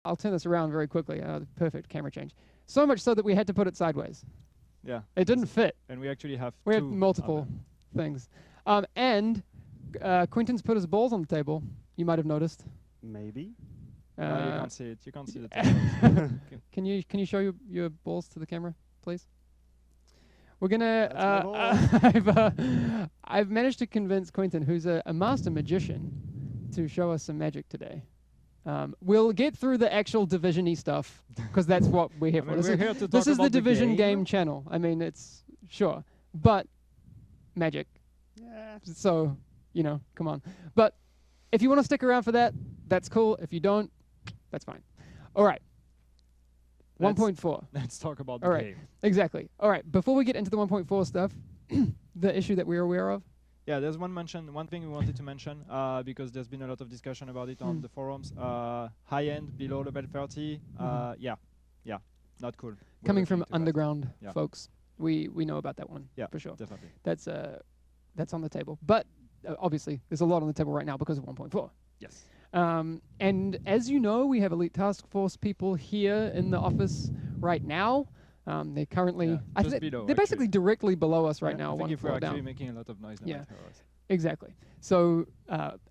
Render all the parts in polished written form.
I'll turn this around very quickly. Perfect camera change. So much so that we had to put it sideways. Yeah. It didn't fit. And we actually have We had two multiple of them. things. And Quentin's put his balls on the table. You might have noticed. Maybe. You can't see it. You can't see the Can you show your balls to the camera, please? We're gonna. I've managed to convince Quentin, who's a master magician, to show us some magic today. We'll get through the actual Division-y stuff because that's what we're here for. This is the Division game channel. I mean, it's sure, but magic. Yeah. So come on. But if you want to stick around for that, that's cool. If you don't, that's fine. All right. 1.4. Let's talk about the game. Exactly. All right. Before we get into the 1.4 stuff, the issue that we're aware of. Yeah, there's one thing we wanted to mention because there's been a lot of discussion about it on the forums. High end, below level 30. Yeah, not cool. Coming from underground folks, we know about that one. Yeah, for sure. Definitely. That's on the table. But obviously, there's a lot on the table right now because of 1.4. Yes. And as you know, we have Elite Task Force people here in the office right now. They're currently they're basically directly below us right now. I think one if we're floor actually down. making a lot of noise, Yeah, exactly. So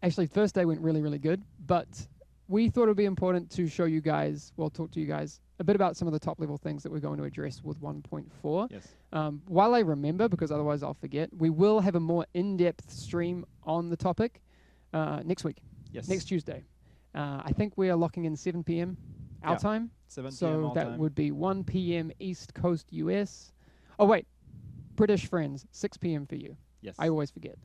actually, first day went really, really good. But we thought it would be important to show you guys, talk to you guys a bit about some of the top level things that we're going to address with 1.4. Yes. While I remember, because otherwise I'll forget, we will have a more in-depth stream on the topic next week. Yes. Next Tuesday. I think we are locking in 7 p.m. our time. 7 p.m. So that would be 1 p.m. East Coast US. Oh, wait. British friends, 6 p.m. for you. Yes. I always forget.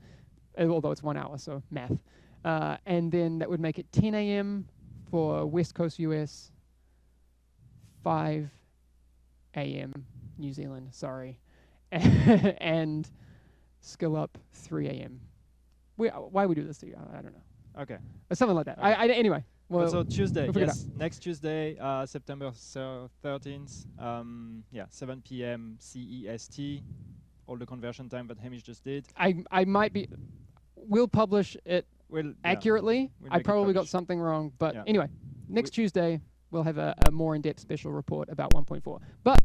Although it's 1 hour, so math. And then that would make it 10 a.m. for West Coast US, 5 a.m. New Zealand, sorry. And Skill Up, 3 a.m. Why we do this to you? I don't know. Okay. Something like that. Okay. Anyway. Well, so Tuesday, next Tuesday, September 13th, 7 p.m. CEST, all the conversion time that Hamish just did. I might be, we'll publish it accurately. I probably got something wrong, but anyway, next Tuesday, we'll have a more in-depth special report about 1.4. But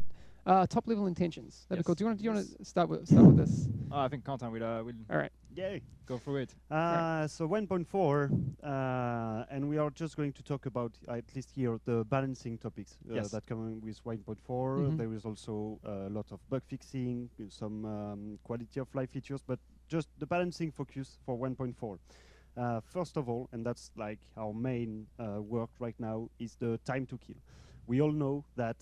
top level intentions. That'd be cool. Do you want to start with this? I think Quentin will. All right. Yay. Go through it. So 1.4, and we are just going to talk about, at least here, the balancing topics that come with 1.4. There is also a lot of bug fixing, some quality of life features, but just the balancing focus for 1.4. First of all, and that's like our main work right now, is the time to kill. We all know that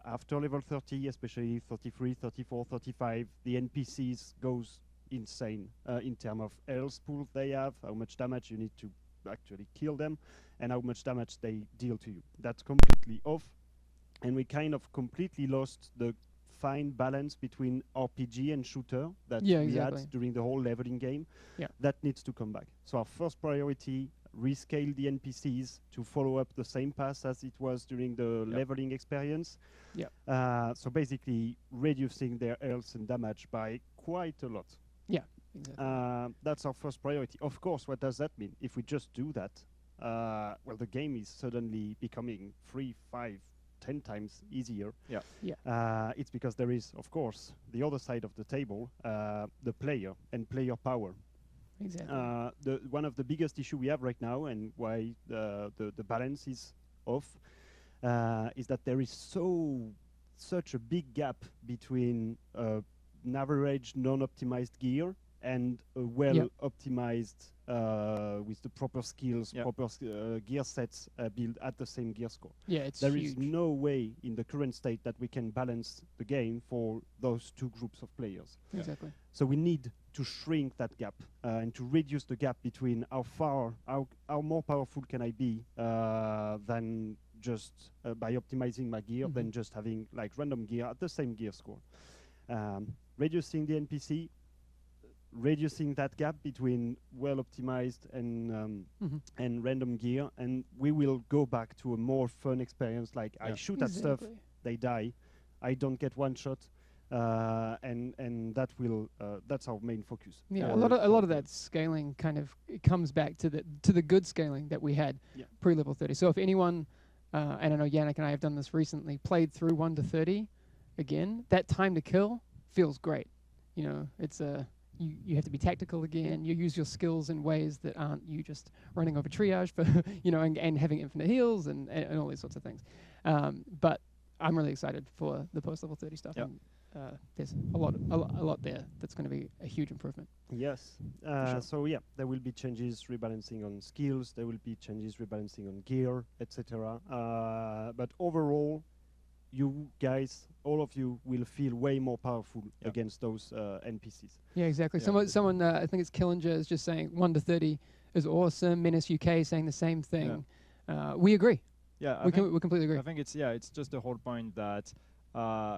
after level 30, especially 33, 34, 35, the NPCs goes insane in terms of health pool they have, how much damage you need to actually kill them, and how much damage they deal to you. That's completely off, and we kind of completely lost the fine balance between RPG and shooter that we had during the whole leveling game. That needs to come back. So our first priority, rescale the NPCs to follow up the same path as it was during the leveling experience. So basically reducing their health and damage by quite a lot. That's our first priority. Of course, what does that mean? If we just do that, well, the game is suddenly becoming 3, 5, 10 times easier. It's because there is, of course, the other side of the table, the player and player power. Exactly. One of the biggest issue we have right now, and why the balance is off, is that there is such a big gap between an average non-optimized gear and a well-optimized with the proper skills, proper gear sets built at the same gear score. There is no way in the current state that we can balance the game for those two groups of players. Exactly. So we need to shrink that gap and to reduce the gap between how more powerful can I be than just by optimizing my gear than just having like random gear at the same gear score. Reducing the NPC, reducing that gap between well-optimized and random gear, and we will go back to a more fun experience. Like I shoot at stuff, they die, I don't get one shot, and that will that's our main focus. A lot of that scaling kind of comes back to the good scaling that we had pre-level 30. So if anyone and I know Yannick and I have done this recently, played through 1 to 30 again, that time to kill feels great. You know, it's you have to be tactical again. You use your skills in ways that aren't you just running over triage for, you know, and having infinite heals and all these sorts of things. But I'm really excited for the post-level 30 stuff. Yep. And there's a lot there that's going to be a huge improvement. Yes. Sure. So yeah, there will be changes rebalancing on skills. There will be changes rebalancing on gear, etc. But overall, you guys, all of you, will feel way more powerful against those NPCs. Yeah, exactly. Yeah. Someone I think it's Killinger, is just saying 1 to 30 is awesome. Menace UK saying the same thing. We agree. Yeah, we completely agree. I think it's just the whole point that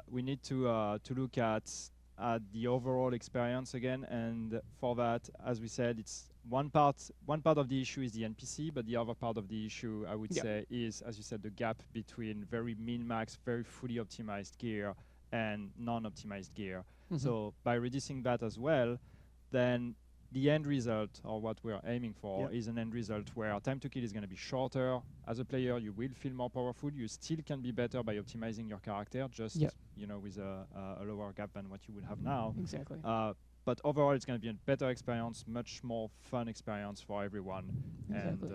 we need to look at the overall experience again, and for that, as we said, it's one part of the issue is the NPC, but the other part of the issue, I would say, is, as you said, the gap between very min-max, very fully optimized gear and non-optimized gear. So by reducing that as well, then the end result, or what we're aiming for, is an end result where time to kill is going to be shorter. As a player, you will feel more powerful. You still can be better by optimizing your character, just you know, with a lower gap than what you would have now. Exactly. But overall, it's going to be a better experience, much more fun experience for everyone. Exactly.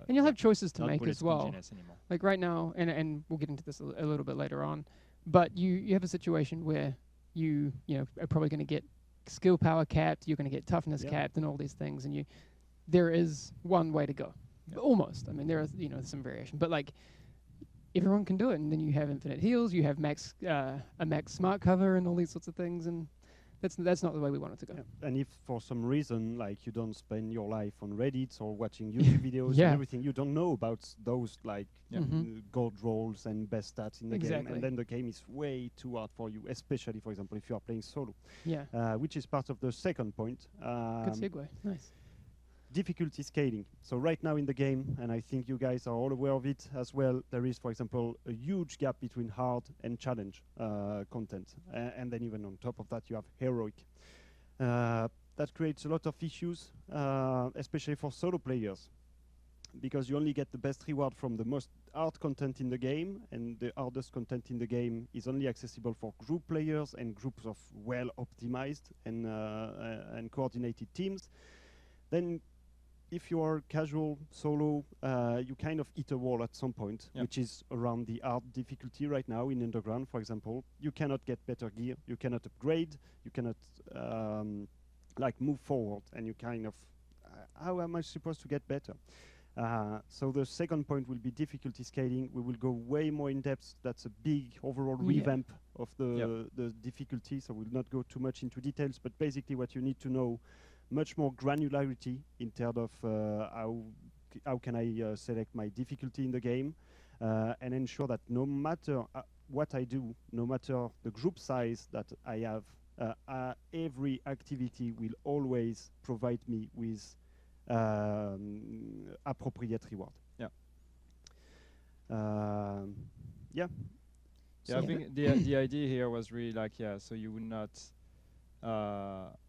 And you'll have choices to make as well. Anymore. Like right now, and we'll get into this a little bit later on, but you have a situation where you know are probably going to get skill power capped, you're going to get toughness capped, and all these things, and there is one way to go, almost. I mean, there is some variation, but like everyone can do it, and then you have infinite heals, you have a max smart cover, and all these sorts of things, and that's not the way we want it to go. And if for some reason, like, you don't spend your life on Reddit or watching YouTube videos and everything, you don't know about those like gold rolls and best stats in the game, and then the game is way too hard for you, especially, for example, if you are playing solo. Which is part of the second point. Good segue. Nice. Difficulty scaling. So right now in the game, and I think you guys are all aware of it as well, there is, for example, a huge gap between hard and challenge content. And then even on top of that, you have heroic. That creates a lot of issues, especially for solo players, because you only get the best reward from the most hard content in the game, and the hardest content in the game is only accessible for group players and groups of well-optimized and coordinated teams. Then if you are casual solo, you kind of hit a wall at some point, which is around the hard difficulty right now in Underground, for example. You cannot get better gear, you cannot upgrade, you cannot like move forward, and you kind of, how am I supposed to get better? So the second point will be difficulty scaling. We will go way more in depth. That's a big overall revamp of the difficulty, so we'll not go too much into details, but basically what you need to know, much more granularity in terms of how can I select my difficulty in the game, and ensure that no matter what I do, no matter the group size that I have, every activity will always provide me with appropriate reward. I think the idea here was really like, so you would not,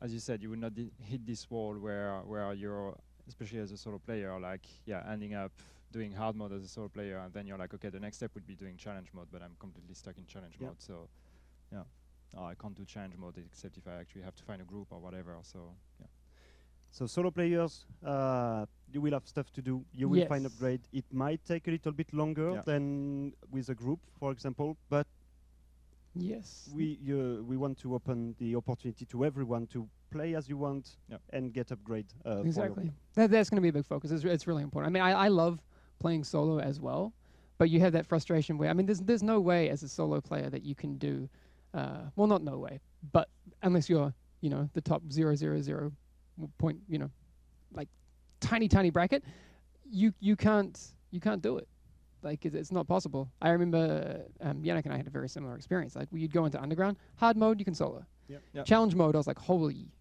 as you said, you would not hit this wall where you're, especially as a solo player, like ending up doing hard mode as a solo player, and then you're like, okay, the next step would be doing challenge mode, but I'm completely stuck in challenge mode. So I can't do challenge mode except if I actually have to find a group or whatever. So So solo players, you will have stuff to do. You will find upgrade. It might take a little bit longer than with a group, for example, but we want to open the opportunity to everyone to play as you want and get upgrade. Exactly. That's going to be a big focus. It's really important. I mean, I love playing solo as well, but you have that frustration where, I mean, there's no way as a solo player that you can do, well, not no way, but unless you're, the top 0.000 point, like tiny bracket, you can't do it. Like it's not possible. I remember Yannick and I had a very similar experience. Like you'd go into Underground, hard mode, you can solo. Challenge mode, I was like, holy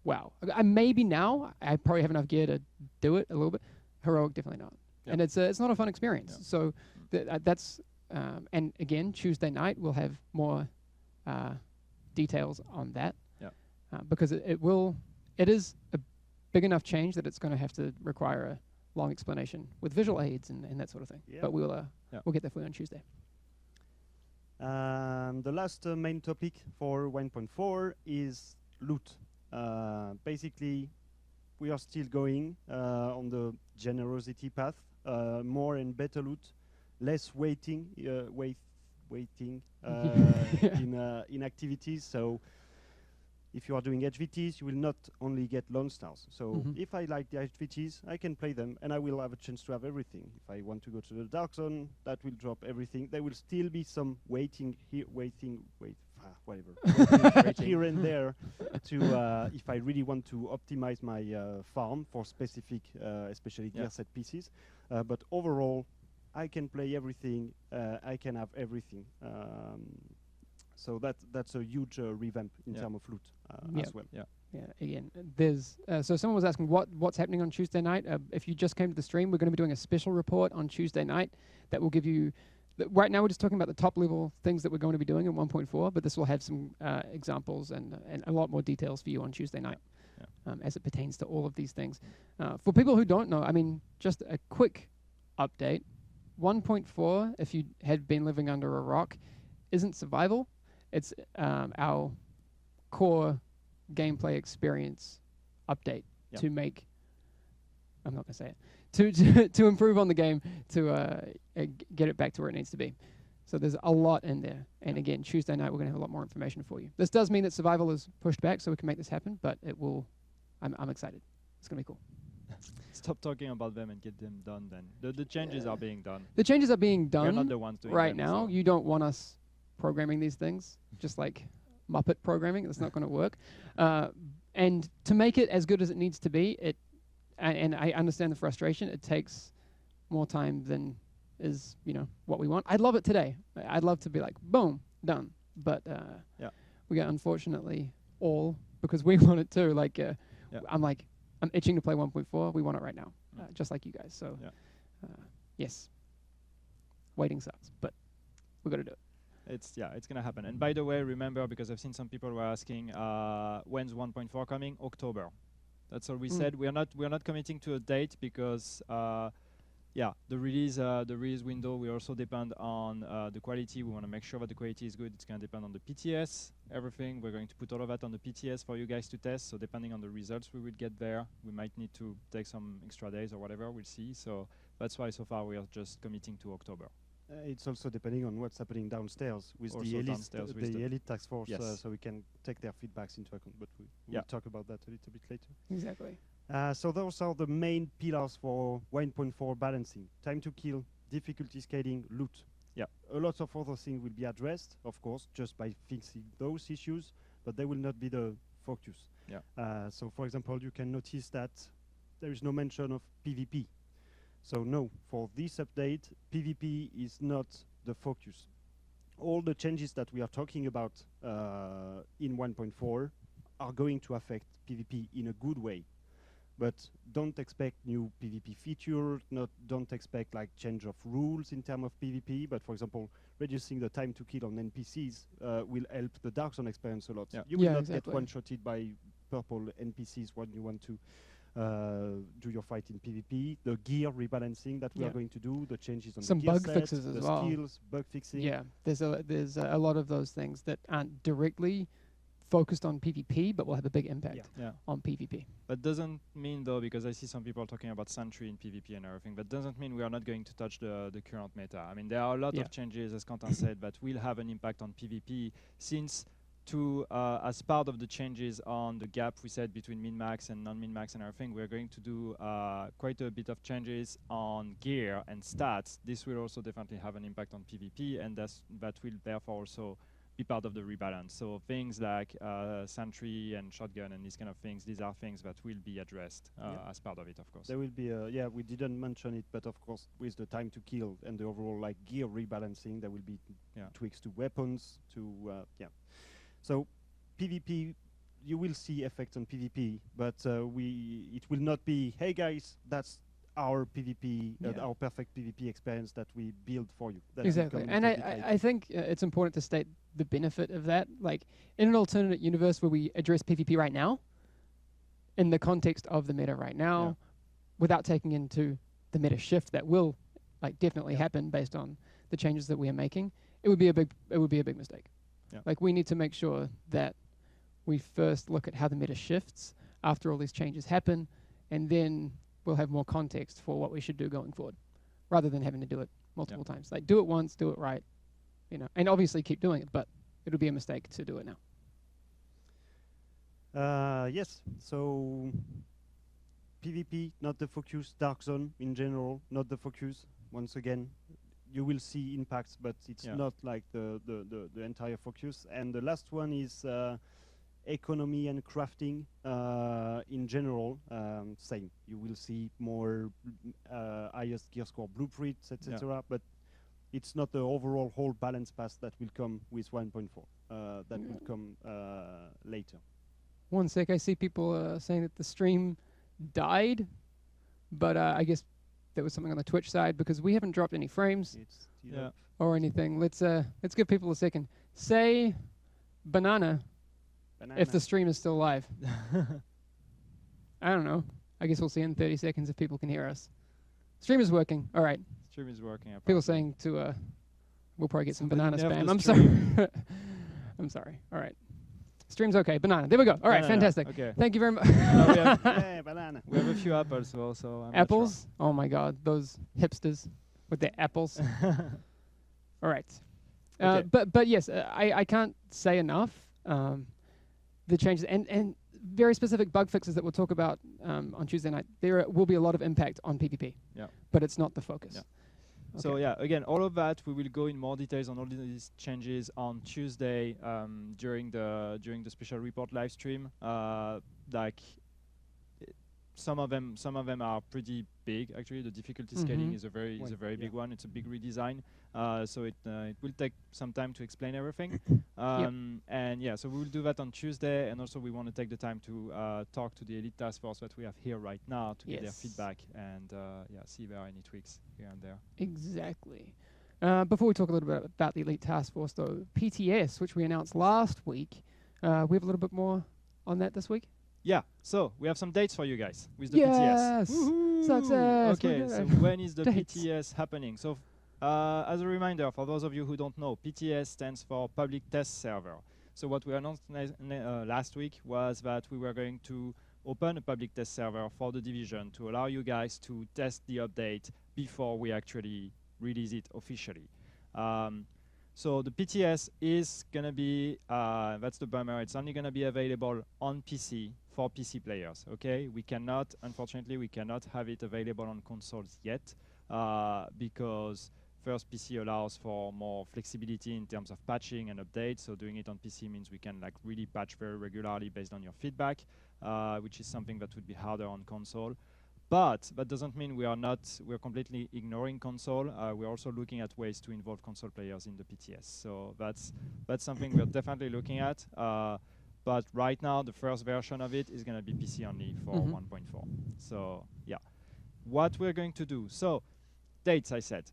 wow. Maybe now I probably have enough gear to do it a little bit. Heroic, definitely not. And it's not a fun experience. So that's and again, Tuesday night we'll have more details on that because it is a big enough change that it's going to have to require a long explanation with visual aids and that sort of thing. Yeah. But we'll get there for you on Tuesday. The last main topic for 1.4 is loot. Basically, we are still going on the generosity path. More and better loot, less waiting in activities. So if you are doing HVTs, you will not only get Lone Stars. So if I like the HVTs, I can play them, and I will have a chance to have everything. If I want to go to the Dark Zone, that will drop everything. There will still be some waiting here, whatever, here and there to if I really want to optimize my farm for specific, especially gear set pieces. But overall, I can play everything. I can have everything. So that's a huge revamp in terms of loot as well. Yeah. Again, there's so someone was asking what's happening on Tuesday night. If you just came to the stream, we're going to be doing a special report on Tuesday night that will give you. Right now, we're just talking about the top level things that we're going to be doing in 1.4, but this will have some examples and a lot more details for you on Tuesday night as it pertains to all of these things. For people who don't know, I mean, just a quick update. 1.4, if you had been living under a rock, isn't survival. It's our core gameplay experience update to make. I'm not going to say it. To improve on the game, to get it back to where it needs to be. So there's a lot in there. And again, Tuesday night we're going to have a lot more information for you. This does mean that survival is pushed back, so we can make this happen. But it will. I'm excited. It's going to be cool. Stop talking about them and get them done. Then the changes are being done. The changes are being done. We're not the ones doing right them, now. So. You don't want us programming these things, just like Muppet programming. That's not going to work. And to make it as good as it needs to be, and I understand the frustration. It takes more time than is what we want. I'd love it today. I'd love to be like, boom, done. But we get unfortunately all because we want it too. Like I'm itching to play 1.4. We want it right now, just like you guys. So yes, waiting sucks, but we got to do it. It's gonna happen. And by the way, remember, because I've seen some people were asking, when's 1.4 coming? October. That's all we said. We are not committing to a date because the release window will also depend on the quality. We want to make sure that the quality is good. It's going to depend on the PTS, everything. We're going to put all of that on the PTS for you guys to test. So depending on the results we will get there, we might need to take some extra days or whatever. We'll see. So that's why so far we are just committing to October. It's also depending on what's happening downstairs with the elite task force, so we can take their feedbacks into account. But we'll talk about that a little bit later. Exactly. So those are the main pillars for 1.4 balancing: time to kill, difficulty scaling, loot. Yeah. A lot of other things will be addressed, of course, just by fixing those issues, but they will not be the focus. Yeah. So, for example, you can notice that there is no mention of PvP. So no, for this update, PvP is not the focus. All the changes that we are talking about in 1.4 are going to affect PvP in a good way. But don't expect new PvP features, don't expect like change of rules in terms of PvP, but for example, reducing the time to kill on NPCs will help the Dark Zone experience a lot. Yeah. You will not get one-shotted by purple NPCs when you want to do your fight in PvP. The gear rebalancing that we are going to do, the changes on some the gear bug set, fixes as well. the skills, bug fixing. Yeah, there's a lot of those things that aren't directly focused on PvP, but will have a big impact on PvP. But doesn't mean though, because I see some people talking about Sentry in PvP and everything, but doesn't mean we are not going to touch the current meta. I mean, there are a lot of changes, as Quentin said, that will have an impact on PvP, since as part of the changes on the gap we said between min-max and non-min-max and everything, we're going to do quite a bit of changes on gear and stats. This will also definitely have an impact on PvP, and that will therefore also be part of the rebalance. So things like Sentry and Shotgun and these kind of things, these are things that will be addressed as part of it, of course. There will be, we didn't mention it, but of course, with the time to kill and the overall like gear rebalancing, there will be tweaks to weapons, So PvP, you will see effects on PvP, but it will not be, hey guys, that's our PvP, our perfect PvP experience that we build for you. That exactly, and I think it's important to state the benefit of that. Like in an alternate universe where we address PvP right now, in the context of the meta right now, without taking into the meta shift that will like definitely happen based on the changes that we are making, it would be a big mistake. Yeah. Like we need to make sure that we first look at how the meta shifts after all these changes happen, and then we'll have more context for what we should do going forward, rather than having to do it multiple times. Like do it once, do it right, you know, and obviously keep doing it, but it would be a mistake to do it now. Yes, so PvP, not the focus. Dark Zone in general, not the focus. Once again, you will see impacts, but it's not like the entire focus. And the last one is economy and crafting in general. Same, you will see more highest gear score blueprints, etc. But it's not the overall whole balance pass that will come with 1.4. That will come later. One sec, I see people saying that the stream died, but I guess there was something on the Twitch side because we haven't dropped any frames or anything. Let's give people a second. Say banana if the stream is still live. I don't know. I guess we'll see in 30 seconds if people can hear us. Stream is working. All right. Stream is working. People saying to we'll probably get some banana spam. I'm stream. sorry. I'm sorry. All right. Stream's okay. Banana. There we go. All right. Fantastic. Okay. Thank you very much. Banana. We have a few apples also. I'm apples? Oh my God. Those hipsters with their apples. All right. Okay. But yes, I can't say enough the changes and very specific bug fixes that we'll talk about on Tuesday night. There will be a lot of impact on PvP. Yeah. But it's not the focus. Yeah. Okay. So yeah, again, all of that we will go in more details on all these changes on Tuesday during the special report live stream. Like some of them are pretty big. Actually, the difficulty scaling is a very big one. It's a big redesign. So it will take some time to explain everything. And yeah, so we will do that on Tuesday. And also we want to take the time to talk to the Elite Task Force that we have here right now to get their feedback and see if there are any tweaks here and there. Exactly. Before we talk a little bit about the Elite Task Force, though, PTS, which we announced last week, we have a little bit more on that this week. Yeah, so we have some dates for you guys with the PTS. Yes! Success! Okay, so when is the PTS happening? So as a reminder, for those of you who don't know, PTS stands for Public Test Server. So what we announced last week was that we were going to open a public test server for the division to allow you guys to test the update before we actually release it officially. So the PTS is going to be, that's the bummer, it's only going to be available on PC for PC players, okay? Unfortunately, we cannot have it available on consoles yet because first, PC allows for more flexibility in terms of patching and updates. So doing it on PC means we can like really patch very regularly based on your feedback, which is something that would be harder on console. But that doesn't mean we're completely ignoring console. We're also looking at ways to involve console players in the PTS. So that's something we're definitely looking at. But right now, the first version of it is going to be PC only for 1.4. So yeah, what we're going to do. So dates, I said.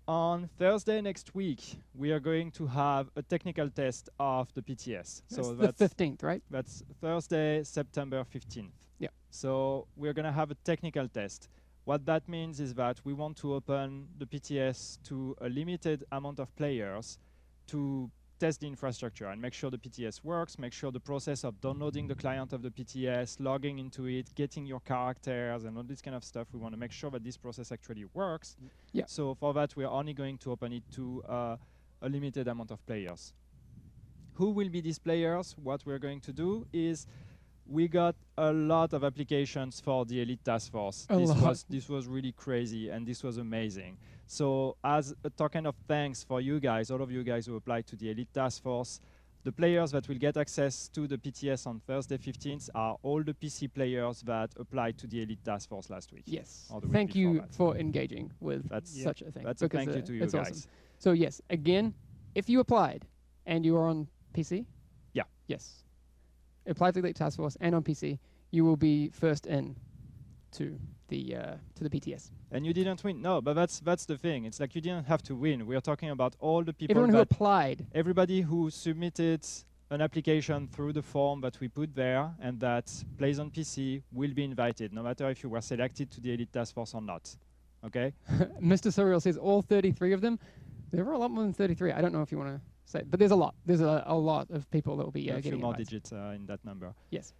On Thursday next week, we are going to have a technical test of the PTS. So that's the 15th, right? That's Thursday, September 15th. Yeah. So we're going to have a technical test. What that means is that we want to open the PTS to a limited amount of players to test the infrastructure and make sure the PTS works, make sure the process of downloading the client of the PTS, logging into it, getting your characters and all this kind of stuff, we want to make sure that this process actually works. Yeah. So for that, we're only going to open it to a limited amount of players. Who will be these players? What we're going to do is we got a lot of applications for the Elite Task Force. This was really crazy and this was amazing. So as a token of thanks for you guys, all of you guys who applied to the Elite Task Force, the players that will get access to the PTS on Thursday 15th are all the PC players that applied to the Elite Task Force last week. Yes. Thank you for engaging with such a thing. That's a thank you to you guys. Awesome. So yes, again, if you applied and you are on PC, yes, applied to the Elite Task Force and on PC, you will be first in to the PTS. And you didn't win. No, but that's the thing. It's like you didn't have to win. We are talking about all the people everyone who applied. Everybody who submitted an application through the form that we put there and that plays on PC will be invited, no matter if you were selected to the Elite Task Force or not. Okay? Mr. Surreal says all 33 of them. There are a lot more than 33. I don't know if you want to say, but there's a lot. There's a lot of people that will be a few getting more invites. digits in that number. Yes.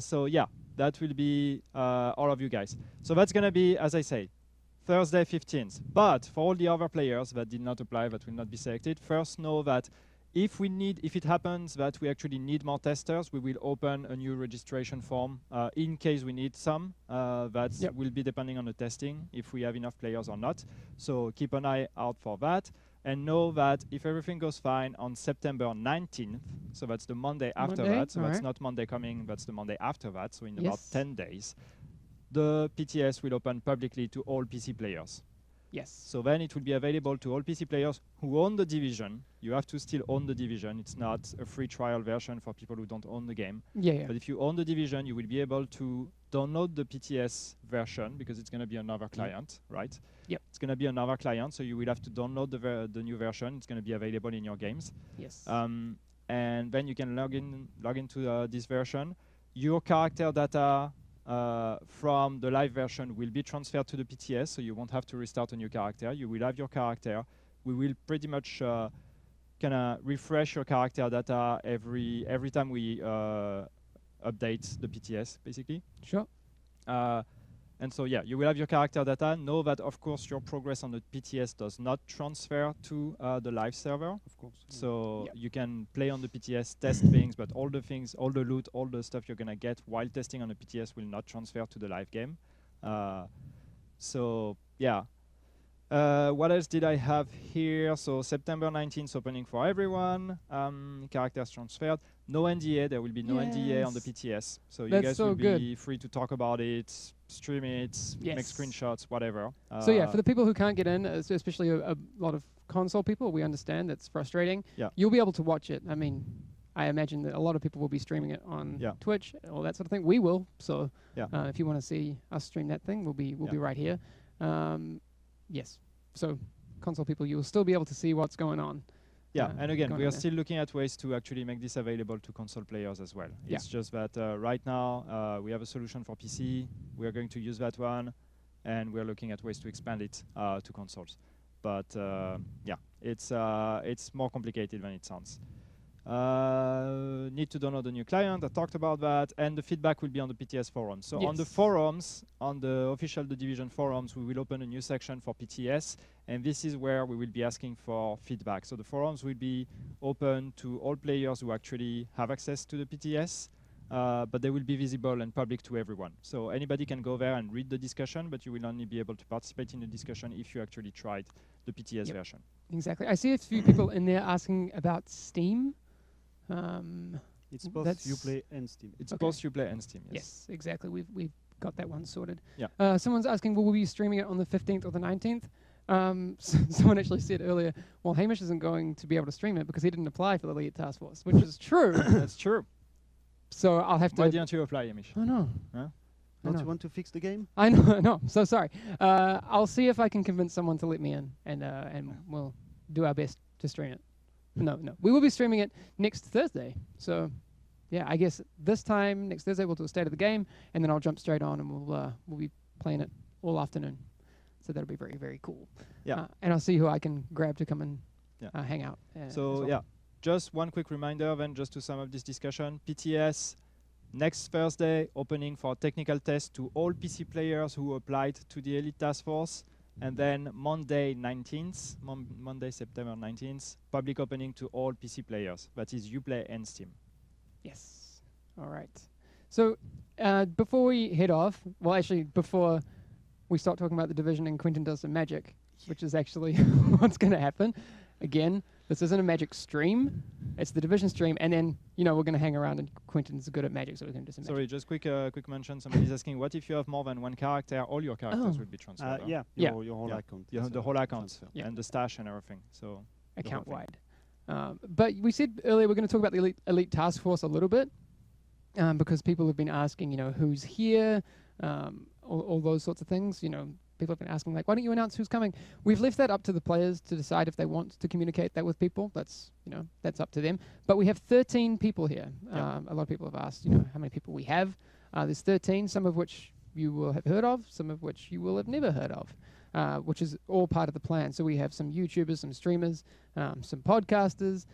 So yeah, that will be all of you guys. So that's going to be, as I say, Thursday 15th. But for all the other players that did not apply, that will not be selected, first know that if it happens that we actually need more testers, we will open a new registration form in case we need some. That will be depending on the testing, if we have enough players or not. So keep an eye out for that. And know that if everything goes fine on September 19th, so that's the Monday after that, so that's not Monday coming, that's the Monday after that, so in about 10 days, the PTS will open publicly to all PC players. Yes. So then it will be available to all PC players who own the Division. You have to still own the Division. It's not a free trial version for people who don't own the game. Yeah. But if you own the Division, you will be able to download the PTS version because it's going to be another client, right? Yep. It's going to be another client, so you will have to download the new version. It's going to be available in your games. Yes. And then you can log into this version. Your character data from the live version will be transferred to the PTS, so you won't have to restart a new character. You will have your character. We will pretty much kind of refresh your character data every time we update the PTS, basically. Sure. And so, yeah, you will have your character data. Know that, of course, your progress on the PTS does not transfer to the live server. Of course. So you can play on the PTS, test things, but all the things, all the loot, all the stuff you're going to get while testing on the PTS will not transfer to the live game. So, yeah. What else did I have here? So September 19th opening for everyone. Characters transferred. No NDA. There will be no NDA on the PTS. So you guys will be free to talk about it, stream it, make screenshots, whatever. So yeah, for the people who can't get in, especially a lot of console people, we understand that's frustrating. Yeah. You'll be able to watch it. I mean, I imagine that a lot of people will be streaming it on Twitch, all that sort of thing. We will. So if you want to see us stream that thing, we'll be right here. Yes. So console people, you will still be able to see what's going on. Yeah, and again, we are still looking at ways to actually make this available to console players as well. It's just that right now we have a solution for PC. We are going to use that one, and we are looking at ways to expand it to consoles. But yeah, it's more complicated than it sounds. Need to download a new client. I talked about that, and the feedback will be on the PTS forums. So on the forums, on the official The Division forums, we will open a new section for PTS, and this is where we will be asking for feedback. So the forums will be open to all players who actually have access to the PTS, but they will be visible and public to everyone. So anybody can go there and read the discussion, but you will only be able to participate in the discussion if you actually tried the PTS version. Exactly. I see a few people in there asking about Steam. It's both Uplay and Steam. It's both Uplay and Steam, yes. Yes, exactly. We've got that one sorted. Yeah. Someone's asking, will we be streaming it on the 15th or the 19th? Someone actually said earlier, well, Hamish isn't going to be able to stream it because he didn't apply for the Elite Task Force, which is true. That's true. So I'll have to... Why didn't you apply, Hamish? I know. Huh? Don't you want to fix the game? I know. No, so sorry. I'll see if I can convince someone to let me in, and we'll do our best to stream it. No. We will be streaming it next Thursday. So, yeah, I guess this time, next Thursday, we'll do a state of the game, and then I'll jump straight on, and we'll be playing it all afternoon. So that'll be very, very cool. Yeah. And I'll see who I can grab to come and hang out. So, yeah, just one quick reminder then, just to sum up this discussion. PTS, next Thursday, opening for technical test to all PC players who applied to the Elite Task Force. And then Monday 19th, Monday, September 19th, public opening to all PC players. That is Uplay and Steam. Yes. All right. So before we head off, well, actually, before we start talking about the Division and Quentin does some magic, which is actually what's going to happen. Again, this isn't a magic stream. It's the Division stream, and then, we're going to hang around, and Quentin's good at magic, so we're going to do some magic. Sorry, just quick mention. Somebody's asking, what if you have more than one character? All your characters will be transferred. Your whole account. You have the whole account and the stash and everything. So account-wide. But we said earlier we're going to talk about the Elite Task Force a little bit, because people have been asking, who's here, all those sorts of things. people have been asking, like, why don't you announce who's coming? We've left that up to the players to decide if they want to communicate that with people. That's, that's up to them. But we have 13 people here. A lot of people have asked, how many people we have. There's 13, some of which you will have heard of, some of which you will have never heard of, which is all part of the plan. So we have some YouTubers, some streamers, some podcasters,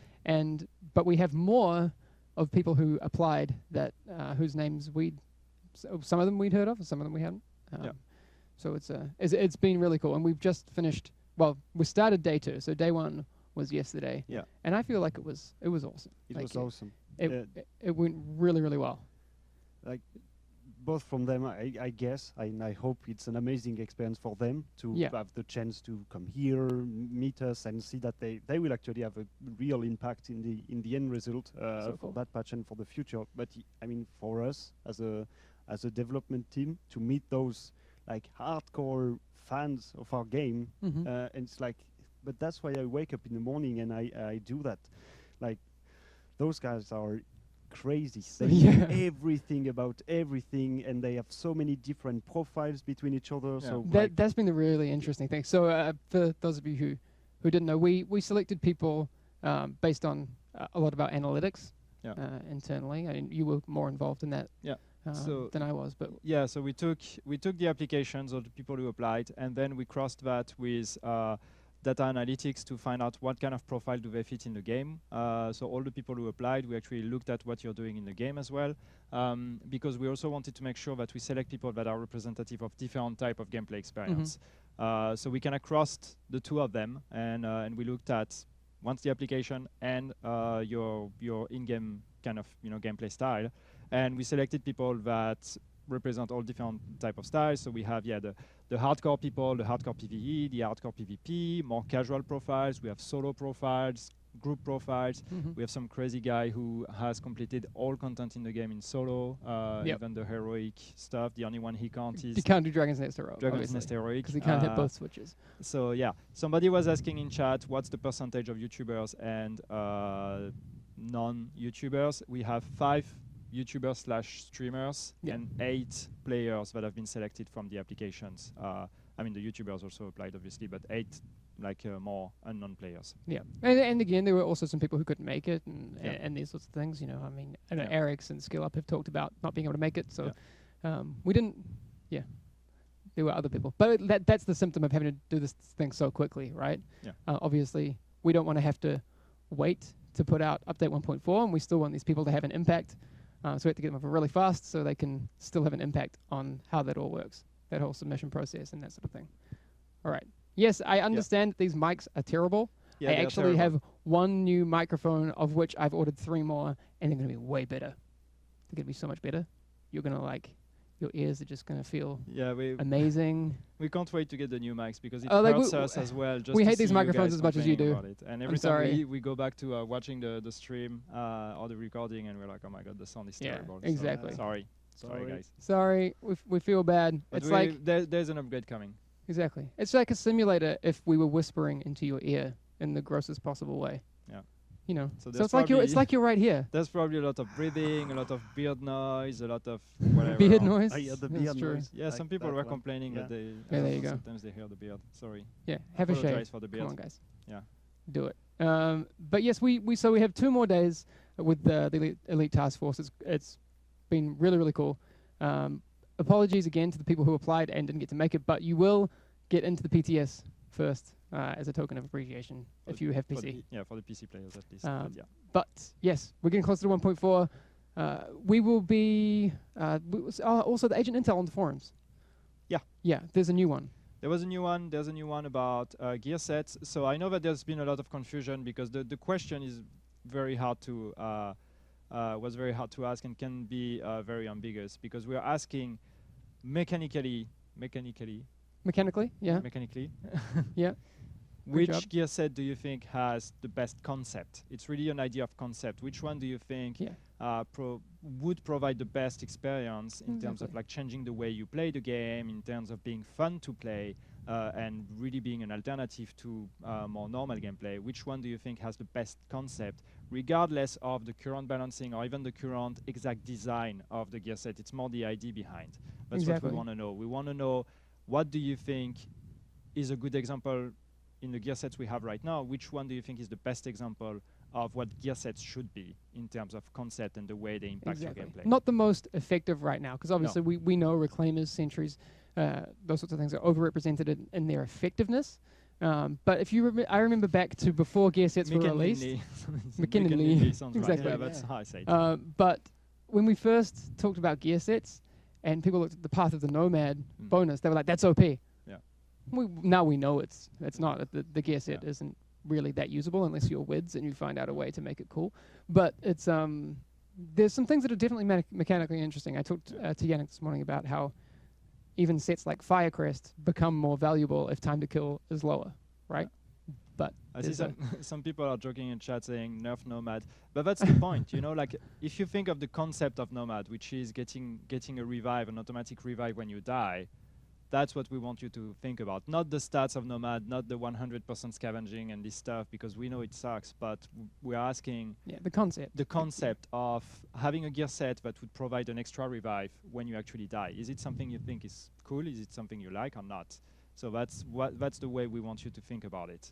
but we have more of people who applied that whose names some of them we'd heard of, and some of them we hadn't. So it's been really cool, and we've just finished. Well, we started day 2, so day 1 was yesterday. Yeah, and I feel like it was awesome. It was awesome. It went really, really well. Like, both from them, I guess, and I hope it's an amazing experience for them to have the chance to come here, meet us, and see that they will actually have a real impact in the end result for that patch and for the future. But I mean, for us as a development team, to meet those like hardcore fans of our game, and it's like, but that's why I wake up in the morning and I do that. Like, those guys are crazy. They know everything about everything, and they have so many different profiles between each other. So that's been the really interesting thing. So for those of you who didn't know, we selected people based on a lot of our analytics internally. I mean, you were more involved in that than I was, but so we took the applications of the people who applied, and then we crossed that with data analytics to find out what kind of profile do they fit in the game. So all the people who applied, we actually looked at what you're doing in the game as well, because we also wanted to make sure that we select people that are representative of different type of gameplay experience. So we kind of crossed the two of them, and we looked at once the application and your in-game kind of gameplay style, and we selected people that represent all different type of styles. So we have the hardcore people, the hardcore PvE, the hardcore PvP, more casual profiles. We have solo profiles, group profiles. We have some crazy guy who has completed all content in the game in solo, even the heroic stuff. The only one he can't is... He can't do Dragon's Nest Heroic. Dragon's Nest Heroic. Because he can't hit both switches. So somebody was asking in chat, what's the percentage of YouTubers and non-YouTubers? We have 5 YouTubers/streamers and 8 players that have been selected from the applications. I mean, the YouTubers also applied, obviously, but 8 more unknown players. Yeah, and again, there were also some people who couldn't make it, and these sorts of things. I mean, I know Eric's and Skill Up have talked about not being able to make it, so we didn't. Yeah, there were other people, but that's the symptom of having to do this thing so quickly, right? Yeah. Obviously, we don't want to have to wait to put out update 1.4, and we still want these people to have an impact. So we have to get them over really fast so they can still have an impact on how that all works, that whole submission process and that sort of thing. All right. Yes, I understand that these mics are terrible. I actually have 1 new microphone, of which I've ordered 3 more, and they're going to be way better. They're going to be so much better. You're going to your ears are just going to feel amazing. We can't wait to get the new mics because it hurts us as well. We hate these microphones as much as you do. And every time we go back to watching the stream or the recording, and we're like, oh my god, the sound is terrible. Exactly. So, sorry guys. Sorry, we feel bad. But it's like there's an upgrade coming. Exactly. It's like a simulator if we were whispering into your ear in the grossest possible way. Yeah. So it's like you're right here. There's probably a lot of breathing, a lot of beard noise, a lot of whatever. Beard noise? The beard noise. Yeah, some people were complaining that they there you go. sometimes they hear the beard. Sorry. Yeah, have a shave. For the beard. Come on, guys. Yeah. Do it. But yes, we have 2 more days with the Elite Task Force. It's been really, really cool. Apologies again to the people who applied and didn't get to make it, but you will get into the PTS first as a token of appreciation if you have PC. For the PC players at least. But yes, we're getting closer to 1.4. We will be also the Agent Intel on the forums. Yeah, there's a new one. There was a new one. There's a new one about gear sets. So I know that there's been a lot of confusion because the question is very hard to was very hard to ask and can be very ambiguous because we are asking mechanically, yeah. Yeah. Which gear set do you think has the best concept? It's really an idea of concept. Which one do you think would provide the best experience in terms of changing the way you play the game, in terms of being fun to play, and really being an alternative to more normal gameplay? Which one do you think has the best concept, regardless of the current balancing or even the current exact design of the gear set? It's more the idea behind. That's what we want to know. We want to know what do you think is a good example in the gear sets we have right now? Which one do you think is the best example of what gear sets should be in terms of concept and the way they impact your gameplay? Not the most effective right now, because obviously we know reclaimers, sentries, those sorts of things are overrepresented in their effectiveness. But if you I remember back to before gear sets were released. McKinley sounds exactly. Right. Yeah, that's how I say it. But when we first talked about gear sets and people looked at the Path of the Nomad bonus, they were like, that's OP. Yeah. Now we know it's not. The gear set isn't really that usable unless you're WIDS and you find out a way to make it cool. But it's there's some things that are definitely mechanically interesting. I talked to Yannick this morning about how even sets like Firecrest become more valuable if time to kill is lower, right? But I see some people are joking in chat saying nerf Nomad, but that's the point, you know, like if you think of the concept of Nomad, which is getting a revive, an automatic revive when you die, that's what we want you to think about. Not the stats of Nomad, not the 100% scavenging and this stuff, because we know it sucks, but we're asking the concept. The concept of having a gear set that would provide an extra revive when you actually die. Is it something you think is cool? Is it something you like or not? So that's the way we want you to think about it.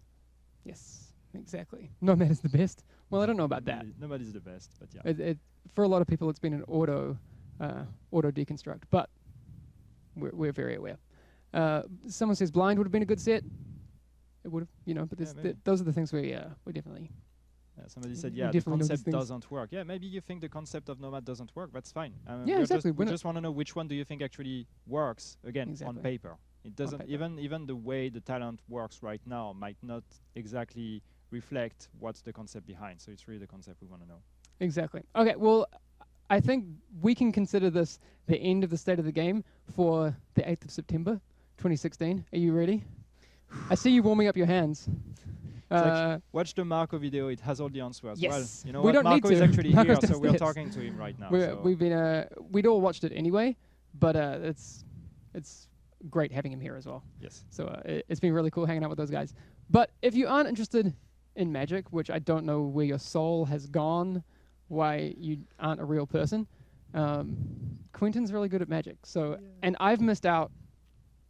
Yes, exactly. Nomad is the best. Well, I don't know about that. Nomad is the best, but yeah. For a lot of people, it's been an auto deconstruct, but we're very aware. Someone says blind would have been a good set. It would have, you know, but those are the things we definitely. Somebody said, the concept doesn't work. Yeah, maybe you think the concept of Nomad doesn't work. That's fine. Exactly. We just want to know which one do you think actually works, again, on paper. It doesn't, even the way the talent works right now might not exactly reflect what's the concept behind. So it's really the concept we want to know. Exactly. Okay, well, I think we can consider this the end of the state of the game for the 8th of September, 2016. Are you ready? I see you warming up your hands. Watch the Marco video. It has all the answers. Yes. Well, you know we what? don't Marco need is to. actually Marco's here, so we're downstairs. talking to him right now. We'd all watched it anyway, but it's great having him here as well. Yes. So it's been really cool hanging out with those guys. But if you aren't interested in Magic, which I don't know where your soul has gone, why you aren't a real person, Quentin's really good at Magic. So and I've missed out.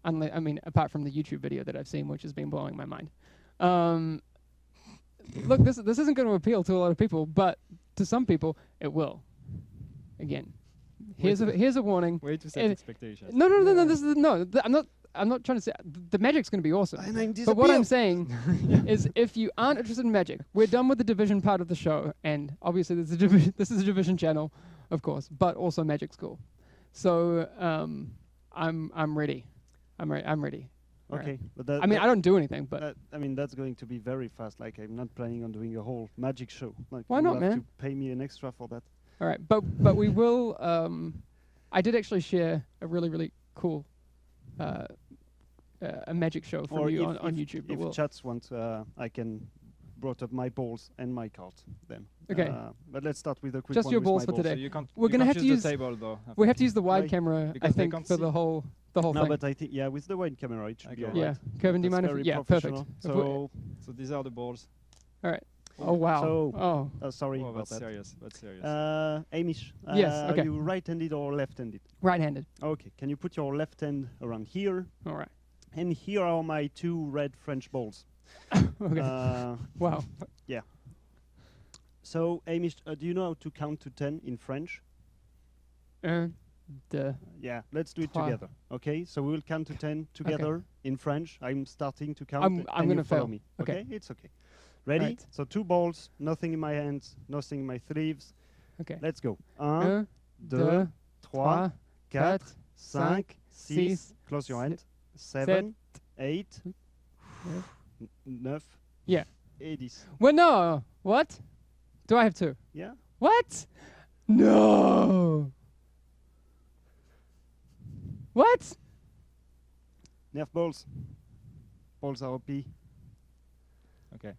Apart from the YouTube video that I've seen, which has been blowing my mind. Look, this isn't going to appeal to a lot of people, but to some people it will. Again, here's a warning. Way to set expectations. No. I'm not trying to say the Magic's going to be awesome. But what I'm saying is, if you aren't interested in Magic, we're done with the Division part of the show, and obviously this is a Division channel, of course, but also Magic's cool. So I'm ready. I'm ready. Okay, right. but I don't do anything, but that's going to be very fast. Like, I'm not planning on doing a whole Magic show. Like, why not, man? To pay me an extra for that. All right, but we will. I did actually share a really cool a Magic show from you on YouTube. If chats want, I can brought up my balls and my cards then. Okay. But let's start with a quick just one your with balls for balls. today. So we're gonna have to use the table though. We have to use the wide camera, I think, for the whole thing. No, but I think with the wide camera it should be alright. Yeah, Kevin, do you mind if? Yeah, perfect. So these are the balls. All right. Oh wow. So, sorry about that's that. serious. That's serious. Amish. Yes. Okay. Are you right-handed or left-handed? Right-handed. Okay. Can you put your left hand around here? All right. And here are my 2 red French balls. Okay. Wow. Yeah. So, Amish, do you know how to count to 10 in French? Yeah, let's do it together. Okay, so we will count to 10 together in French. I'm starting to count. I'm going to follow fail. me. Okay, it's okay. Ready? Right. So 2 balls, nothing in my hands, nothing in my sleeves. Okay. Let's go. 1, 2, 3, 4, 5, 6. Close your hand. 7, 8, 9. Yeah. 10. Well, no. What? Do I have 2? Yeah. What? No. What? Nerf balls. Balls are OP. Okay.